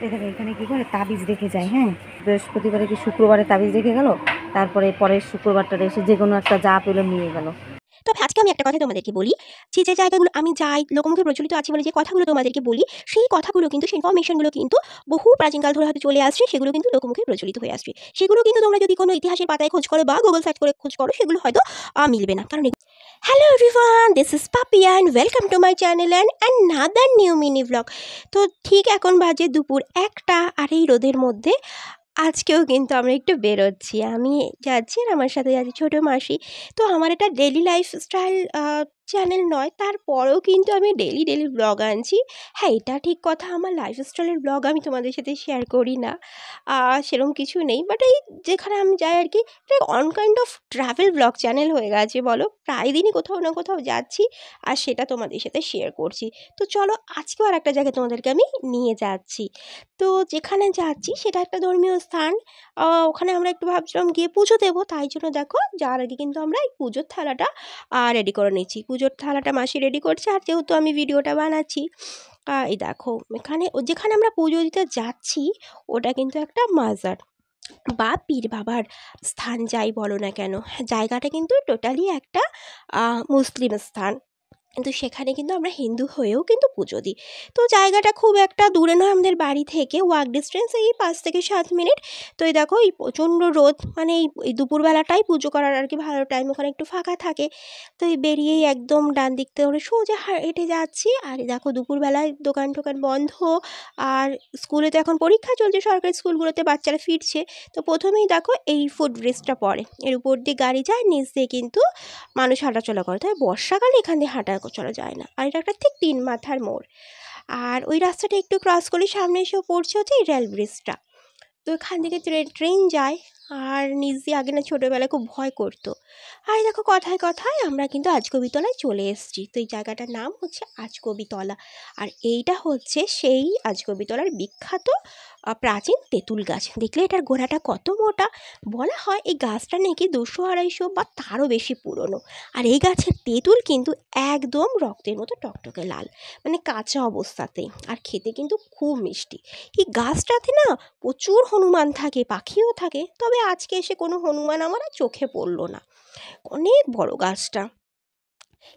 দেখেন এখানে কী করে তাবিজ রেখে যায়। হ্যাঁ, বৃহস্পতিবারে কি শুক্রবারে তাবিজ রেখে গেল, তারপরে পরের শুক্রবারটা এসে যে কোনো একটা যা পেলো নিয়ে গেল। তবে আজকে আমি একটা কথা তোমাদেরকে বলি, যে জায়গাগুলো আমি যাই, লোকমুখে প্রচলিত আছে বলে যে কথাগুলো তোমাদেরকে বলি, সেই কথাগুলো কিন্তু, সেই ইনফরমেশনগুলো কিন্তু বহু প্রাচীনকাল ধরে হয়তো চলে আসছে, সেগুলো কিন্তু লোকমুখে প্রচলিত হয়ে আসছে। সেগুলো কিন্তু তোমরা যদি কোনো ইতিহাসের পাতায় খোঁজ করো বা গুগল সার্চ করে খোঁজ করো, সেগুলো হয়তো মিলবে না। কারণ hello everyone, this is Papiya and welcome to my channel and another new mini blog. তো ঠিক এখন বাজে দুপুর 1টা, আর এই রোদের মধ্যে আজকেও কিন্তু আমরা একটু বেরোচ্ছি। আমি যাচ্ছি আর আমার সাথে যাচ্ছি ছোটো মাসি। তো আমার এটা ডেইলি লাইফস্টাইল চ্যানেল নয়, তারপরেও কিন্তু আমি ডেইলি ব্লগ আনছি। হ্যাঁ, এটা ঠিক কথা, আমার লাইফস্টাইলের ব্লগ আমি তোমাদের সাথে শেয়ার করি না, সেরকম কিছু নেই। বাট এই যেখানে আমি যাই আর কি, এটা on kind of travel blog channel হয়ে গেছে বলো। প্রায় দিনই কোথাও না কোথাও যাচ্ছি আর সেটা তোমাদের সাথে শেয়ার করছি। তো চলো, আজকেও আর একটা জায়গায় তোমাদেরকে আমি নিয়ে যাচ্ছি। তো যেখানে যাচ্ছি সেটা একটা ধর্মীয় স্থান। ওখানে আমরা একটু ভাবছিলাম গিয়ে পুজো দেবো, তাই জন্য দেখো যাওয়ার আগে কিন্তু আমরা এই পুজোর থালাটা রেডি করে নিচ্ছি। পুজোর থালাটা মাসি রেডি করছে, আর যেহেতু আমি ভিডিওটা বানাচ্ছি, এই দেখো এখানে যেখানে আমরা পুজো দিতে যাচ্ছি ওটা কিন্তু একটা মাজার বা পীর বাবার স্থান যাই বলো না কেন। হ্যাঁ, জায়গাটা কিন্তু টোটালি একটা মুসলিম স্থান, কিন্তু সেখানে কিন্তু আমরা হিন্দু হয়েও কিন্তু পুজো দিই। তো জায়গাটা খুব একটা দূরে নয় আমাদের বাড়ি থেকে, ওয়াক ডিস্টেন্স এই 5 থেকে 7 মিনিট। তো এই দেখো এই প্রচণ্ড রোদ, মানে এই দুপুরবেলাটাই পুজো করার আর কি ভালো টাইম, ওখানে একটু ফাঁকা থাকে। তো এই বেরিয়েই একদম ডান দিক থেকে সোজা হেঁটে যাচ্ছি, আর এই দেখো দুপুরবেলায় দোকান টোকান বন্ধ। আর স্কুলে তো এখন পরীক্ষা চলছে, সরকারি স্কুলগুলোতে বাচ্চারা ফিরছে। তো প্রথমেই দেখো এই ফুট ব্রিজটা পড়ে, এর উপর দিয়ে গাড়ি যায়, নিচ দিয়ে কিন্তু মানুষ হাঁটাচলা করে। তবে বর্ষাকালে এখান দিয়ে হাঁটা চলা যায় না। আর এটা একটা ঠিক 3 মাথার মোড়। আর ওই রাস্তাটা একটু ক্রস করলে সামনে এসেও পড়ছে হচ্ছে এই রেল ব্রিজটা। তো এখান থেকে ট্রেন যায়, আর নিচ দিয়ে আগে না ছোটোবেলায় খুব ভয় করতো। আর দেখো কথায় কথায় আমরা কিন্তু আজকবিতলায় চলে এসেছি। তো এই জায়গাটার নাম হচ্ছে আজকবিতলা। আর এইটা হচ্ছে সেই আজকবিতলার বিখ্যাত প্রাচীন তেঁতুল গাছ। দেখলে এটার গোড়াটা কত মোটা। বলা হয় এই গাছটা নাকি 200-250 বা তারও বেশি পুরনো। আর এই গাছের তেঁতুল কিন্তু একদম রক্তের মতো টকটকে লাল, মানে কাঁচা অবস্থাতেই। আর খেতে কিন্তু খুব মিষ্টি। এই গাছটাতে না প্রচুর হনুমান থাকে, পাখিও থাকে। তবে আজকে এসে কোনো হনুমান আমার আর চোখে পড়লো না। অনেক বড় গাছটা।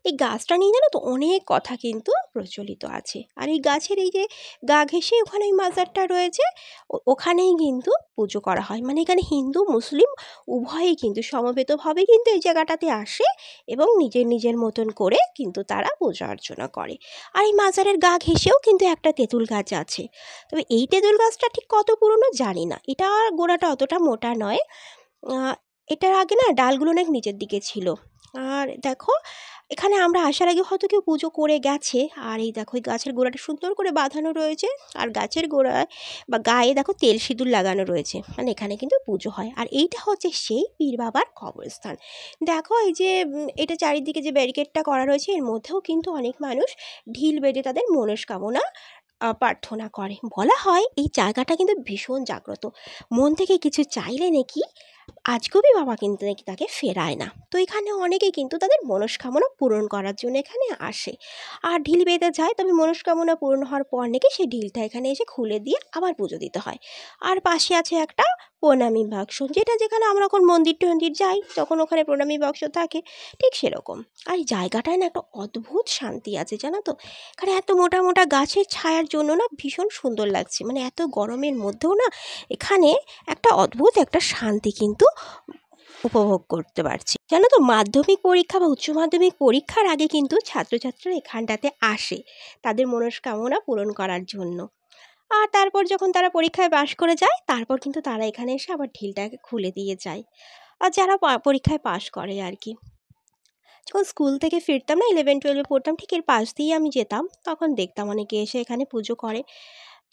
এই গাছটা নিয়ে জানো তো অনেক কথা কিন্তু প্রচলিত আছে। আর এই গাছের এই যে গা ঘেঁষে ওখানে ওই মাজারটা রয়েছে, ওখানেই কিন্তু পুজো করা হয়। মানে এখানে হিন্দু মুসলিম উভয়েই কিন্তু সমবেতভাবে কিন্তু এই জায়গাটাতে আসে এবং নিজের মতন করে কিন্তু তারা পূজা অর্চনা করে। আর এই মাজারের গা ঘেঁষেও কিন্তু একটা তেঁতুল গাছ আছে। তবে এই তেঁতুল গাছটা ঠিক কত পুরনো জানি না, এটার গোড়াটা অতটা মোটা নয়। আহ, এটার আগে না ডালগুলো অনেক নিচের দিকে ছিল। আর দেখো এখানে আমরা আসার আগে হয়তো কেউ পুজো করে গেছে। আর এই দেখো এই গাছের গোড়াটা সুন্দর করে বাঁধানো রয়েছে, আর গাছের গোড়ায় বা গায়ে দেখো তেল সিঁদুর লাগানো রয়েছে, মানে এখানে কিন্তু পুজো হয়। আর এইটা হচ্ছে সেই পীর বাবার কবরস্থান। দেখো এই যে এটা চারিদিকে যে ব্যারিকেডটা করা রয়েছে, এর মধ্যেও কিন্তু অনেক মানুষ ঢিল বেঁধে তাদের মনস্কামনা প্রার্থনা করে। বলা হয় এই জায়গাটা কিন্তু ভীষণ জাগ্রত, মন থেকে কিছু চাইলে নাকি আজগবি বাবা কিন্তু নাকি তাকে ফেরায় না। তো এখানে অনেকেই কিন্তু তাদের মনস্কামনা পূরণ করার জন্য এখানে আসে আর ঢিল বেঁধে যায়। তবে মনস্কামনা পূরণ হওয়ার পর নাকি সেই ঢিলটা এখানে এসে খুলে দিয়ে আবার পুজো দিতে হয়। আর পাশে আছে একটা প্রণামী বাক্স, যেটা যেখানে আমরা যখন মন্দির টন্দির যাই তখন ওখানে প্রণামী বাক্স থাকে, ঠিক সেরকম। আর এই জায়গাটায় না একটা অদ্ভুত শান্তি আছে জানো তো। এখানে এত মোটা মোটা গাছের ছায়ার জন্য না ভীষণ সুন্দর লাগছে, মানে এত গরমের মধ্যেও না এখানে একটা অদ্ভুত একটা শান্তি কিন্তু উপভোগ করতে পারছি জানো তো। মাধ্যমিক পরীক্ষা বা উচ্চ মাধ্যমিক পরীক্ষার আগে কিন্তু ছাত্রছাত্রীরা এখানটাতে আসে তাদের মনস্কামনা পূরণ করার জন্য। আর তারপর যখন তারা পরীক্ষায় পাশ করে যায়, তারপর কিন্তু তারা এখানে এসে আবার ঢিলটাকে খুলে দিয়ে যায়। আর যারা পরীক্ষায় পাশ করে আর কি। যখন স্কুল থেকে ফিরতাম না, 11-12 পড়তাম, ঠিক এর পাশ দিয়েই আমি যেতাম, তখন দেখতাম অনেকে এসে এখানে পুজো করে।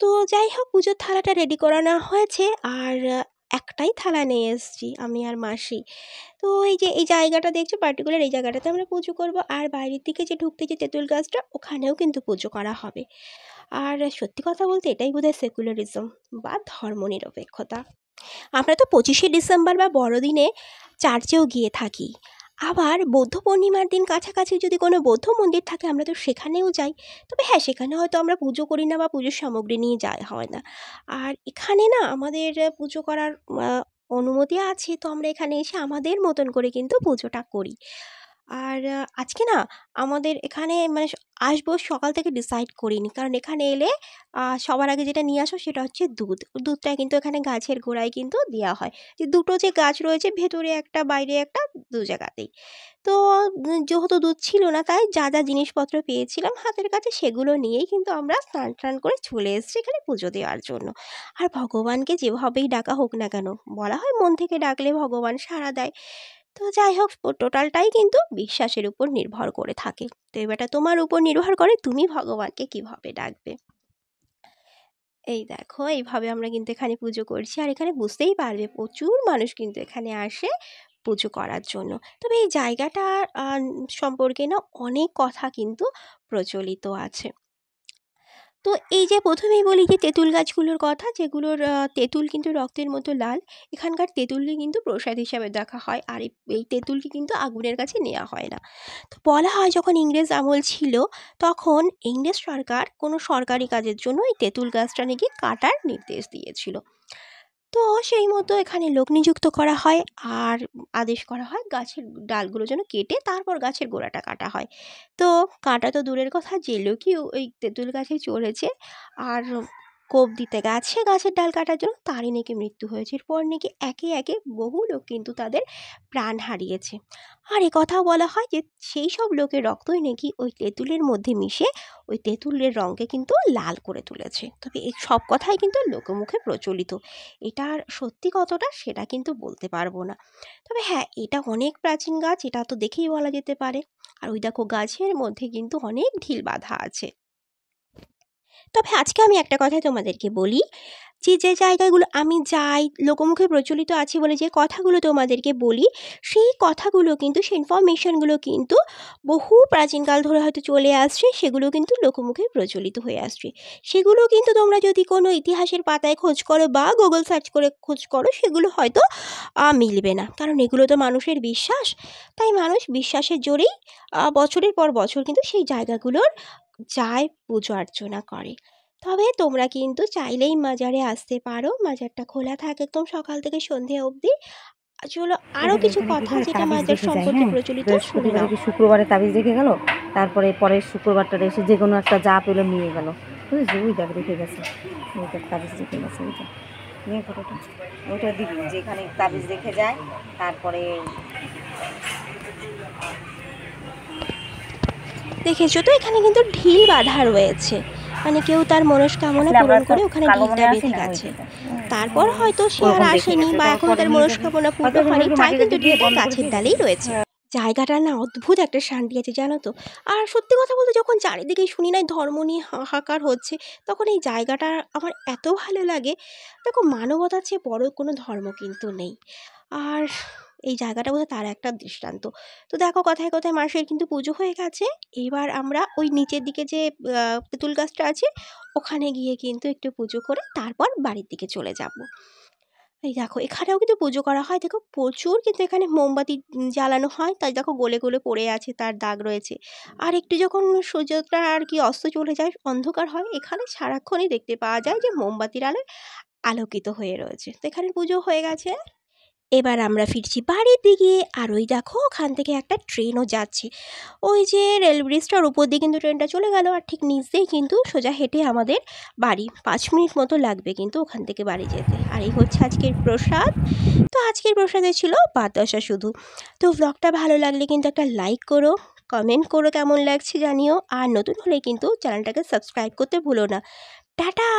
তো যাই হোক, পুজোর থালাটা রেডি করানো হয়েছে, আর একটাই থালা নিয়ে এসেছি আমি আর মাসি। তো এই যে এই জায়গাটা দেখছো, পার্টিকুলার এই জায়গাটাতে আমরা পুজো করব। আর বাইরের দিকে যে ঢুকতে যে তেঁতুল গাছটা, ওখানেও কিন্তু পুজো করা হবে। আর সত্যি কথা বলতে এটাই বোধহয় সেকুলারিজম বা ধর্মনিরপেক্ষতা। আমরা তো 25শে ডিসেম্বর বা বড়দিনে চার্চেও গিয়ে থাকি। আবার বৌদ্ধ পূর্ণিমার দিন কাছাকাছি যদি কোনো বৌদ্ধ মন্দির থাকে আমরা তো সেখানেও যাই। তবে হ্যাঁ, সেখানে হয়তো আমরা পুজো করি না বা পুজোর সামগ্রী নিয়ে যাওয়া হয় না। আর এখানে না আমাদের পুজো করার অনুমতি আছে, তো আমরা এখানে এসে আমাদের মতন করে কিন্তু পুজোটা করি। আর আজকে না আমাদের এখানে মানে আসবো সকাল থেকে ডিসাইড করিনি, কারণ এখানে এলে সবার আগে যেটা নিয়ে আসো সেটা হচ্ছে দুধ। দুধটা কিন্তু এখানে গাছের গোড়ায় কিন্তু দেওয়া হয়। যে দুটো যে গাছ রয়েছে, ভেতরে একটা বাইরে একটা, দু জায়গাতেই। তো যেহেতু দুধ ছিল না, তাই যা যা জিনিসপত্র পেয়েছিলাম হাতের কাছে সেগুলো নিয়েই কিন্তু আমরা স্নান টান করে চলে এসেছি এখানে পুজো দেওয়ার জন্য। আর ভগবানকে যেভাবেই ডাকা হোক না কেন, বলা হয় মন থেকে ডাকলে ভগবান সাড়া দেয়। তো যাই হোক, টোটালটাই কিন্তু বিশ্বাসের উপর নির্ভর করে থাকে। তো এবারটা তোমার উপর নির্ভর করে তুমি ভগবানকে কিভাবে ডাকবে। এই দেখো, এইভাবে আমরা কিন্তু এখানে পুজো করছি। আর এখানে বুঝতেই পারবে প্রচুর মানুষ কিন্তু এখানে আসে পুজো করার জন্য। তবে এই জায়গাটার সম্পর্কে না অনেক কথা কিন্তু প্রচলিত আছে। তো এই যে প্রথমেই বলি যে তেঁতুল গাছগুলোর কথা, যেগুলোর তেঁতুল কিন্তু রক্তের মতো লাল। এখানকার তেঁতুলকে কিন্তু প্রসাদ হিসাবে দেখা হয়। আর এই তেঁতুলকে কিন্তু আগুনের কাছে নেওয়া হয় না। তো বলা হয় যখন ইংরেজ আমল ছিল, তখন ইংরেজ সরকার কোনো সরকারি কাজের জন্য এই তেঁতুল গাছটা নাকি কাটার নির্দেশ দিয়েছিল। তো সেই মতো এখানে লোক নিযুক্ত করা হয়, আর আদেশ করা হয় গাছের ডালগুলো যেন কেটে তারপর গাছের গোড়াটা কাটা হয়। তো কাটা তো দূরের কথা, যে লোকই ওই তেঁতুল গাছে চড়েছে আর কোপ দিতে গেছে গাছের ডাল কাটার জন্য, তারই নাকি মৃত্যু হয়েছে। এরপর নাকি একে একে বহু লোক কিন্তু তাদের প্রাণ হারিয়েছে। আর কথাও বলা হয় যে সেই সব লোকের রক্তই নাকি ওই তেঁতুলের মধ্যে মিশে ওই তেঁতুলের রঙকে কিন্তু লাল করে তুলেছে। তবে এই সব কথাই কিন্তু লোকমুখে প্রচলিত। এটার সত্যি কতটা সেটা কিন্তু বলতে পারবো না। তবে হ্যাঁ, এটা অনেক প্রাচীন গাছ, এটা তো দেখেই বলা যেতে পারে। আর ওই দেখো, গাছের মধ্যে কিন্তু অনেক ঢিল বাঁধা আছে। তবে আজকে আমি একটা কথাই তোমাদেরকে বলি, যে জায়গাগুলো আমি যাই, লোকমুখে প্রচলিত আছে বলে যে কথাগুলো তোমাদেরকে বলি, সেই কথাগুলো কিন্তু, সেই ইনফরমেশনগুলো কিন্তু বহু প্রাচীনকাল ধরে হয়তো চলে আসছে, সেগুলো কিন্তু লোকমুখে প্রচলিত হয়ে আসছে। সেগুলো কিন্তু তোমরা যদি কোনো ইতিহাসের পাতায় খোঁজ করো বা গুগল সার্চ করে খোঁজ করো, সেগুলো হয়তো মিলবে না, কারণ এগুলো তো মানুষের বিশ্বাস। তাই মানুষ বিশ্বাসের জোরেই বছরের পর বছর কিন্তু সেই জায়গাগুলোর যায়, পুজো অর্চনা করে। তবে তোমরা কিন্তু চাইলেই মাজারে আসতে পারো, মাজারটা খোলা থাকে একদম সকাল থেকে সন্ধে অবধি। চলো আরও এদের কিছু এখানে কি কথা হয়, যেটা তাবিজ মাজার রেখে যায়, সম্পর্কে হ্যাঁ। প্রচলিত শুনে বৃহস্পতিবারে নাও। কি শুক্রবারে তাবিজ রেখে গেল, তারপরে পরের শুক্রবারটা এসে যে কোনো একটা যা পেলো নিয়ে গেল, বুঝেছি? ওই দেখ রেখে গেছে, ওই দেখ তাবিজ রেখে গেছে, ওইটা নিয়ে ফটোটা, ওইটা দিক যেখানে তাবিজ রেখে যায়। তারপরে দেখেছো তো, এখানে কিন্তু ঢিল বাঁধা রয়েছে, মানে কেউ তার মনস্কামনা আসলে আমরা পূরণ তো করে ওখানে কালো মনে ঢিলটা আসি বেঁধে না, গেছে। ওইটা তারপর হয়তো সে আর ওরকম দেখে আসেনি গেছে, বা তো এখন পরে তার নিয়ে যাবে, মনস্কামনা পূর্ণ হয়তো হয়নি, একটু তাই মাটিটা কিন্তু দিয়ে ঢিলটা বন্ধ করে গাছের দিয়ে ডালেই গেছে। রয়েছে। জায়গাটা না অদ্ভুত একটা শান্তি আছে, জানো তো। আর সত্যি কথা বলতে, যখন চারিদিকে শুনি না ধর্ম নিয়ে হাহাকার হচ্ছে, তখন এই জায়গাটা আমার এত ভালো লাগে। দেখো, মানবতার চেয়ে বড় কোনো ধর্ম কিন্তু নেই। আর এই জায়গাটা বোধহয় তার একটা দৃষ্টান্ত। তো দেখো, কথায় কথায় মাসের কিন্তু পুজো হয়ে গেছে। এবার আমরা ওই নিচের দিকে যে তেঁতুল গাছটা আছে, ওখানে গিয়ে কিন্তু একটু পুজো করে তারপর বাড়ির দিকে চলে যাব। এই দেখো, এখানেও কিন্তু পুজো করা হয়। দেখো, প্রচুর কিন্তু এখানে মোমবাতি জ্বালানো হয়, তাই দেখো গলে গলে পড়ে আছে, তার দাগ রয়েছে। আর একটু যখন সূর্যটা আর কি অস্ত চলে যায়, অন্ধকার হয়, এখানে সারাক্ষণই দেখতে পাওয়া যায় যে মোমবাতির আলোয় আলোকিত হয়ে রয়েছে। তো এখানে পুজো হয়ে গেছে। এবার আমরা ফিরছি বাড়ির দিকে। আর ওই দেখো, ওখান থেকে একটা ট্রেনও যাচ্ছে। ওই যে রেল ব্রিজটার উপর দিয়ে কিন্তু ট্রেনটা চলে গেল, আর ঠিক নিচ দিয়েই কিন্তু সোজা হেঁটে আমাদের বাড়ি। 5 মিনিট মতো লাগবে কিন্তু ওখান থেকে বাড়ি যেতে। আর এই হচ্ছে আজকের প্রসাদ। তো আজকের প্রসাদে ছিল বাতাসা শুধু। তো ব্লগটা ভালো লাগলে কিন্তু একটা লাইক করো, কমেন্ট করো কেমন লাগছে জানিও। আর নতুন হলে কিন্তু চ্যানেলটাকে সাবস্ক্রাইব করতে ভুলো না। টাটা।